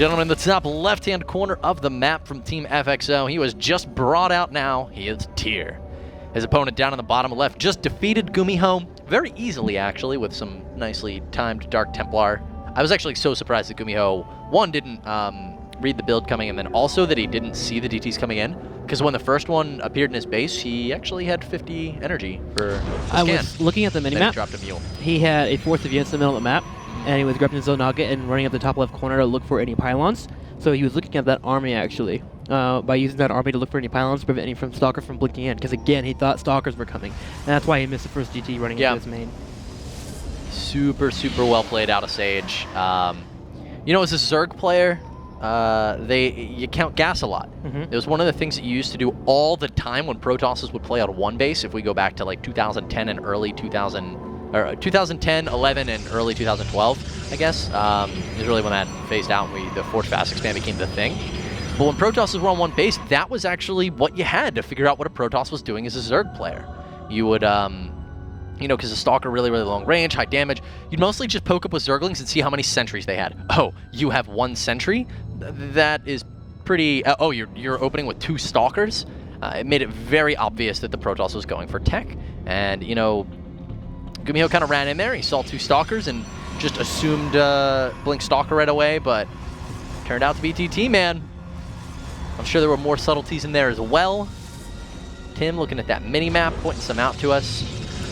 gentlemen, the top left-hand corner of the map from Team FXO. He was just brought out now. He is Tyr. His opponent down in the bottom left just defeated Gumiho very easily, actually, with some nicely timed Dark Templar. I was actually so surprised that Gumiho, one, didn't read the build coming, and then also that he didn't see the DTs coming in. Because when the first one appeared in his base, he actually had 50 energy for the scan. I was looking at the minimap. Then he dropped a mule. He had a force of units in the middle of the map, and he was grabbing his own nugget and running up the top left corner to look for any pylons. So he was looking at that army, actually, by using that army to look for any pylons to prevent any from Stalker from blinking in. Because, again, he thought Stalkers were coming. And that's why he missed the first GT running into his main. Super, super well played out of Sage. You know, as a Zerg player, you count gas a lot. It was one of the things that you used to do all the time when Protosses would play on one base. If we go back to like 2010 and early 2010, 11, and early 2012, I guess, is really when that phased out and the Forge Fast Expand became the thing. But when Protosses were on one base, that was actually what you had to figure out what a Protoss was doing as a Zerg player. You would, you know, because the Stalker really, really long range, high damage, you'd mostly just poke up with Zerglings and see how many sentries they had. Oh, you have one sentry? That is pretty... oh, you're opening with 2 Stalkers? It made it very obvious that the Protoss was going for tech. And, you know, Gumiho kind of ran in there. He saw 2 Stalkers and just assumed Blink Stalker right away, but turned out to be TT, man. I'm sure there were more subtleties in there as well. Tim looking at that mini-map, pointing some out to us.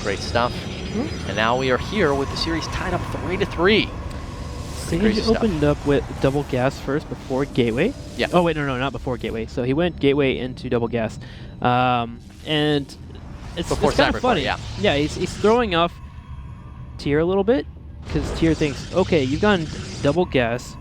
Great stuff. And now we are here with the series tied up 3-3. Sage opened up with double gas first before Gateway. Yeah. Oh, wait, no, not before Gateway. So he went Gateway into double gas. And it's kind of funny. Yeah, he's throwing off Tyr a little bit because Tyr thinks, okay, you've gone double gas,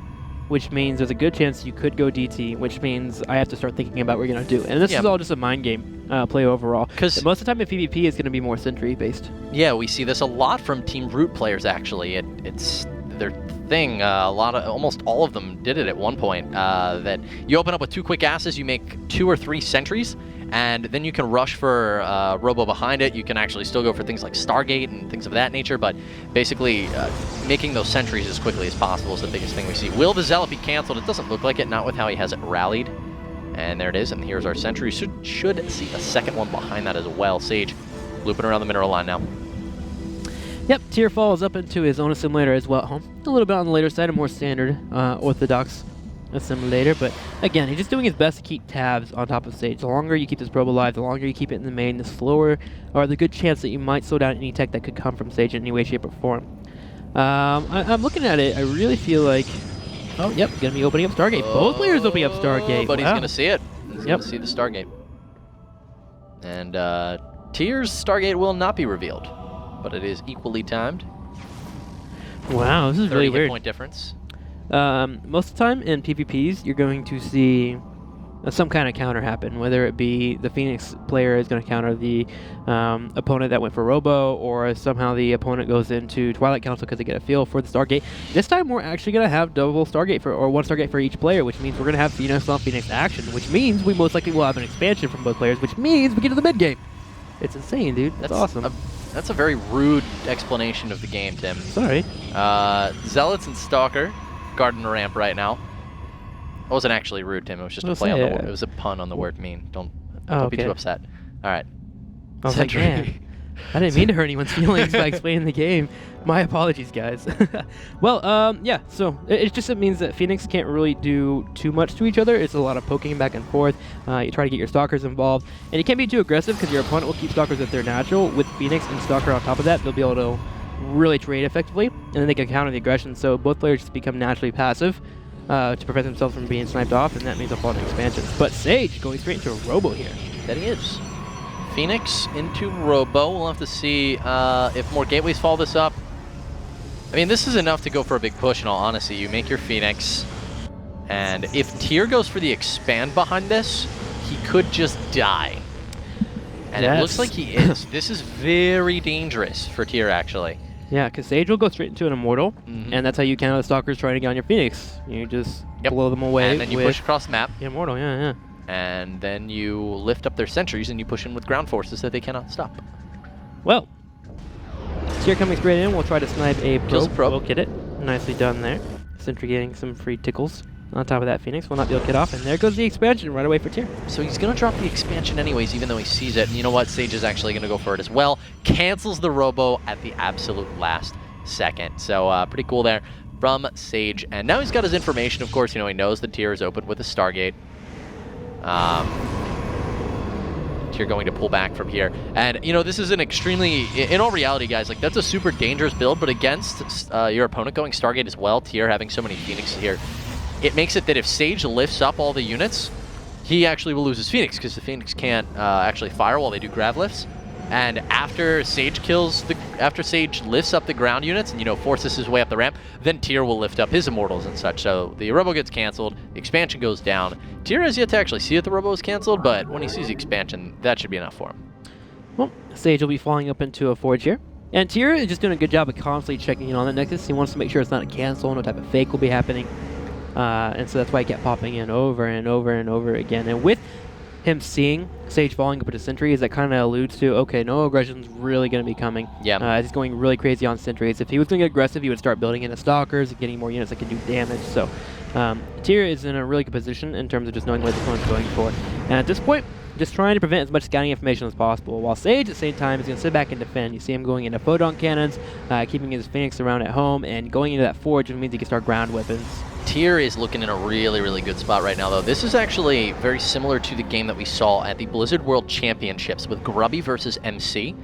which means there's a good chance you could go DT, which means I have to start thinking about what we're going to do. And this is all just a mind game play overall. Because most of the time in PvP, it's going to be more sentry based. Yeah, we see this a lot from Team Root players, actually. It's their thing. Almost all of them did it at one point. That you open up with 2 quick asses, you make 2 or 3 sentries, and then you can rush for Robo behind it. You can actually still go for things like Stargate and things of that nature, but basically making those sentries as quickly as possible is the biggest thing we see. Will the Zealot be canceled? It doesn't look like it, not with how he has it rallied. And there it is, and here's our sentry. Should see a second one behind that as well. Sage looping around the mineral line now. Yep, Tyr falls up into his own assimilator as well. A little bit on the later side, a more standard orthodox assimilator, but again, he's just doing his best to keep tabs on top of Sage. The longer you keep this probe alive, the longer you keep it in the main, the slower, or the good chance that you might slow down any tech that could come from Sage in any way, shape, or form. I'm looking at it, I really feel like, oh, yep, gonna be opening up Stargate. Both players opening up Stargate. But he's gonna see it. He's gonna see the Stargate. And Tyr's Stargate will not be revealed, but it is equally timed. Wow, this is really weird. 30 point difference. Most of the time in PvPs, you're going to see some kind of counter happen, whether it be the Phoenix player is going to counter the opponent that went for Robo, or somehow the opponent goes into Twilight Council because they get a feel for the Stargate. This time we're actually going to have double Stargate or 1 Stargate for each player, which means we're going to have Phoenix on Phoenix action, which means we most likely will have an expansion from both players, which means we get to the mid game. It's insane, dude. That's awesome. That's a very rude explanation of the game, Tim. Sorry. Zealots and Stalker guarding the ramp right now. It wasn't actually rude, Tim. It was just a play on the word. It was a pun on the word mean. Don't be too upset. All right. I was like, man, I didn't mean to hurt anyone's feelings by explaining the game. My apologies, guys. Well, yeah, so it means that Phoenix can't really do too much to each other. It's a lot of poking back and forth. You try to get your Stalkers involved. And you can't be too aggressive because your opponent will keep Stalkers at their natural. With Phoenix and Stalker on top of that, they'll be able to really trade effectively, and then they can counter the aggression. So both players just become naturally passive to prevent themselves from being sniped off, and that means they'll fall into expansions. But Sage going straight into a Robo here. That he is. Phoenix into Robo. We'll have to see if more gateways follow this up. I mean, this is enough to go for a big push, in all honesty. You make your Phoenix, and if Tyr goes for the expand behind this, he could just die. And it looks like he is. This is very dangerous for Tyr, actually. Yeah, because Sage will go straight into an Immortal, and that's how you counter the Stalkers trying to get on your Phoenix. You just blow them away. And then you push across the map. Immortal, yeah. And then you lift up their sentries and you push in with ground forces that they cannot stop. Well, Tyr coming straight in. We'll try to snipe a probe. Kills a probe. We'll get it. Nicely done there. Sentry getting some free tickles. On top of that, Phoenix will not be able to get off, and there goes the expansion right away for Tier. So he's going to drop the expansion anyways, even though he sees it. And you know what? Sage is actually going to go for it as well. Cancels the Robo at the absolute last second. So pretty cool there from Sage. And now he's got his information, of course. You know, he knows the Tier is open with a Stargate. Tier going to pull back from here. And, you know, this is an extremely, in all reality, guys, like, that's a super dangerous build, but against your opponent going Stargate as well, Tier having so many Phoenixes here, it makes it that if Sage lifts up all the units, he actually will lose his Phoenix, because the Phoenix can't actually fire while they do grav lifts. And after Sage lifts up the ground units and, you know, forces his way up the ramp, then Tier will lift up his Immortals and such. So the Robo gets canceled, the expansion goes down. Tier has yet to actually see that the Robo is canceled, but when he sees the expansion, that should be enough for him. Well, Sage will be falling up into a Forge here. And Tier is just doing a good job of constantly checking in on the Nexus. He wants to make sure it's not a cancel, no type of fake will be happening. And so that's why he kept popping in over and over and over again. And with him seeing Sage falling up into Sentries, that kind of alludes to, okay, no aggression's really going to be coming. Yeah. He's going really crazy on Sentries. If he was going to get aggressive, he would start building into Stalkers and getting more units that can do damage. So Tier is in a really good position in terms of just knowing what the opponent's going for. And at this point, just trying to prevent as much scouting information as possible, while Sage at the same time is going to sit back and defend. You see him going into photon cannons, keeping his Phoenix around at home, and going into that Forge, which means he can start ground weapons. Tier is looking in a really, really good spot right now, though. This is actually very similar to the game that we saw at the Blizzard World Championships with Grubby versus MC.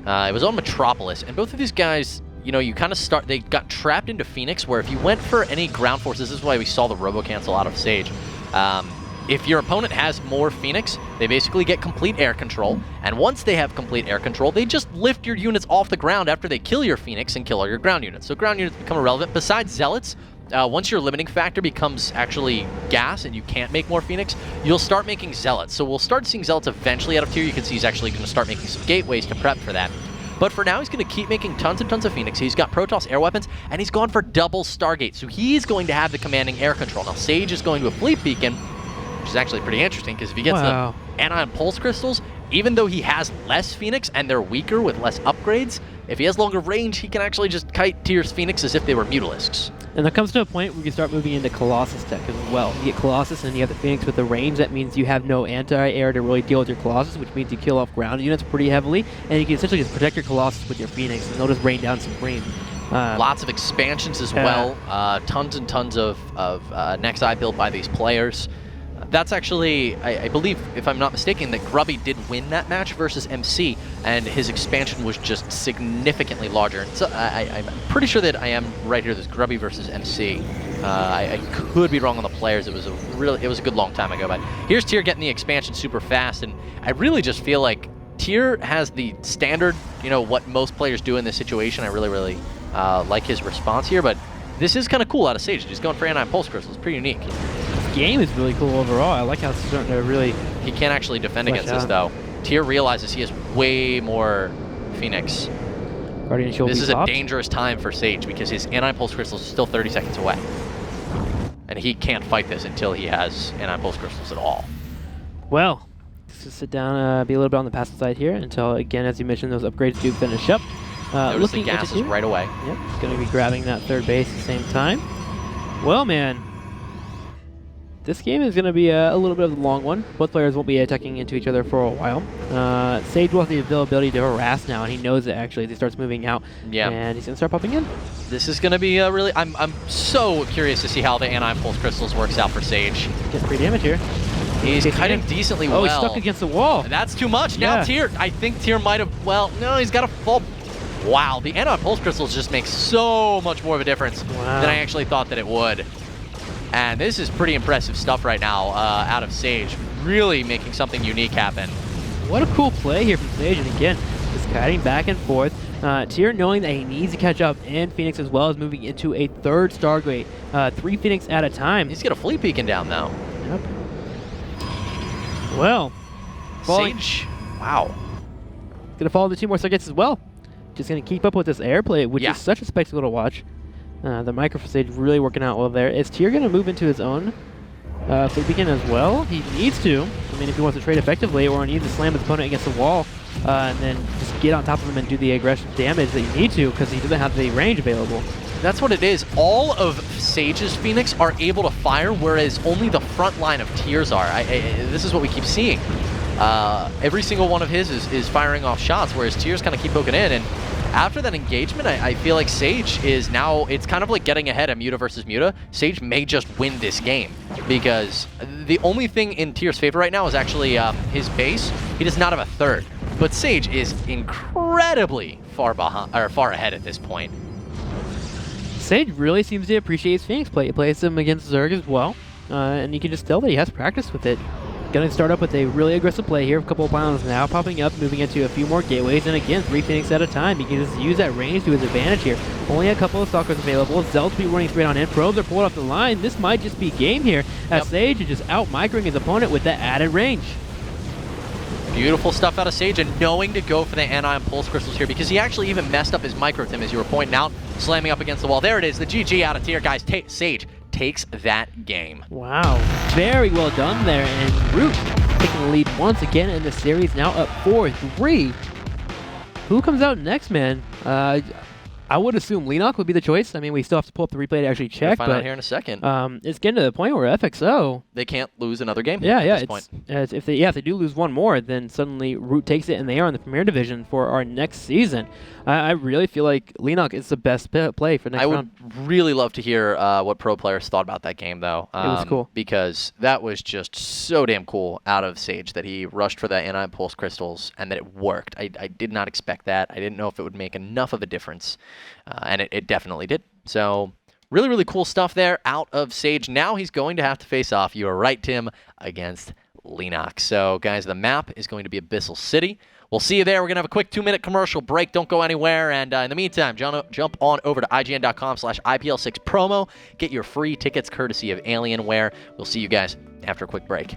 It was on Metropolis, and both of these guys, you know, you kind of they got trapped into Phoenix, where if you went for any ground forces, this is why we saw the Robo cancel out of Sage. If your opponent has more Phoenix, they basically get complete air control, and once they have complete air control, they just lift your units off the ground after they kill your Phoenix and kill all your ground units. So ground units become irrelevant. Besides Zealots, once your limiting factor becomes actually gas and you can't make more Phoenix, you'll start making Zealots. So we'll start seeing Zealots eventually out of Tier. You can see he's actually going to start making some gateways to prep for that. But for now, he's going to keep making tons and tons of Phoenix. He's got Protoss air weapons, and he's gone for double Stargate. So he's going to have the commanding air control. Now, Sage is going to a Fleet Beacon, which is actually pretty interesting, because if he gets the Anion Pulse Crystals, even though he has less Phoenix and they're weaker with less upgrades, if he has longer range, he can actually just kite Tier's Phoenix as if they were Mutalisks. And there comes to a point where you can start moving into Colossus tech as well. You get Colossus and you have the Phoenix with the range. That means you have no anti-air to really deal with your Colossus, which means you kill off ground units pretty heavily, and you can essentially just protect your Colossus with your Phoenix, and they'll just rain down some cream. Lots of expansions as well. Tons and tons of next eye build by these players. That's actually, I believe, if I'm not mistaken, that Grubby did win that match versus MC, and his expansion was just significantly larger. And so I'm pretty sure that I am right here. There's Grubby versus MC. I could be wrong on the players. It was a good long time ago. But here's Tier getting the expansion super fast, and I really just feel like Tier has the standard, you know, what most players do in this situation. I really like his response here, but this is kind of cool out of Sage. He's going for Anion Pulse Crystals. Pretty unique. Game is really cool overall. I like how it's starting to really... He can't actually defend against this, though. Tier realizes he has way more Phoenix. Guardian Shield. This is a dangerous time for Sage, because his Anion Pulse Crystals are still 30 seconds away. And he can't fight this until he has Anion Pulse Crystals at all. Well, let's just sit down, be a little bit on the passive side here until, again, as you mentioned, those upgrades do finish up. Notice the gases right away. Yep, he's going to be grabbing that third base at the same time. Well, man. This game is going to be a little bit of a long one. Both players won't be attacking into each other for a while. Sage will have the availability to harass now, and he knows it actually as he starts moving out. Yeah. And he's going to start popping in. This is going to be really... I'm so curious to see how the Anion Pulse Crystals works out for Sage. Gets pretty damage here. He's kiting decently well. Oh, he's stuck against the wall. That's too much. Yeah. Now Tier, I think Tier might have... Well, no, he's got a full... Wow, the Anion Pulse Crystals just make so much more of a difference than I actually thought that it would. And this is pretty impressive stuff right now out of Sage. Really making something unique happen. What a cool play here from Sage. And again, just kiting back and forth. Tier knowing that he needs to catch up, and Phoenix as well is moving into a third Stargate. 3 Phoenix at a time. He's got a Fleet Beacon down now. Yep. Well. Sage, wow. Gonna fall into 2 more Stargates as well. Just gonna keep up with this airplay, which is such a spectacle to watch. The micro for Sage really working out well there. Is Tier going to move into his own Fleet Beacon as well? He needs to. I mean, if he wants to trade effectively, or he needs to slam his opponent against the wall and then just get on top of him and do the aggressive damage that you need to, because he doesn't have the range available. That's what it is. All of Sage's Phoenix are able to fire, whereas only the front line of Tears are. This is what we keep seeing. Every single one of his is firing off shots, whereas Tears kind of keep poking in. And after that engagement, I feel like Sage is now, it's kind of like getting ahead of Muta versus Muta. Sage may just win this game because the only thing in Tears' favor right now is actually his base. He does not have a third, but Sage is incredibly far ahead at this point. Sage really seems to appreciate his Phoenix play. He plays him against Zerg as well, and you can just tell that he has practice with it. Going to start up with a really aggressive play here. A couple of pylons now popping up, moving into a few more gateways, and again, 3 Phoenix at a time. He can just use that range to his advantage here. Only a couple of Stalkers available. Zell to be running straight on in. Probes are pulled off the line. This might just be game here, as Sage is just out-microing his opponent with that added range. Beautiful stuff out of Sage, and knowing to go for the Anion Pulse Crystals here, because he actually even messed up his micro, Tim, as you were pointing out, slamming up against the wall. There it is, the GG out of tier, guys. Sage takes that game. Wow, very well done there, and Root taking the lead once again in the series, now up 4-3. Who comes out next, man? I would assume Leenock would be the choice. I mean, we still have to pull up the replay to actually check. We'll find out here in a second. It's getting to the point where FXO, they can't lose another game. Yeah, at this point. If they do lose one more, then suddenly Root takes it, and they are in the Premier Division for our next season. I really feel like Leenock is the best play for next round. I would really love to hear what pro players thought about that game, though. It was cool. Because that was just so damn cool out of Sage that he rushed for that Anion Pulse Crystals and that it worked. I did not expect that. I didn't know if it would make enough of a difference, and it definitely did. So really, really cool stuff there out of Sage. Now he's going to have to face off, you are right, Tim, against Leenock. So, guys, the map is going to be Abyssal City. We'll see you there. We're going to have a quick 2-minute commercial break. Don't go anywhere. And in the meantime, jump on over to IGN.com/IPL6 promo. Get your free tickets courtesy of Alienware. We'll see you guys after a quick break.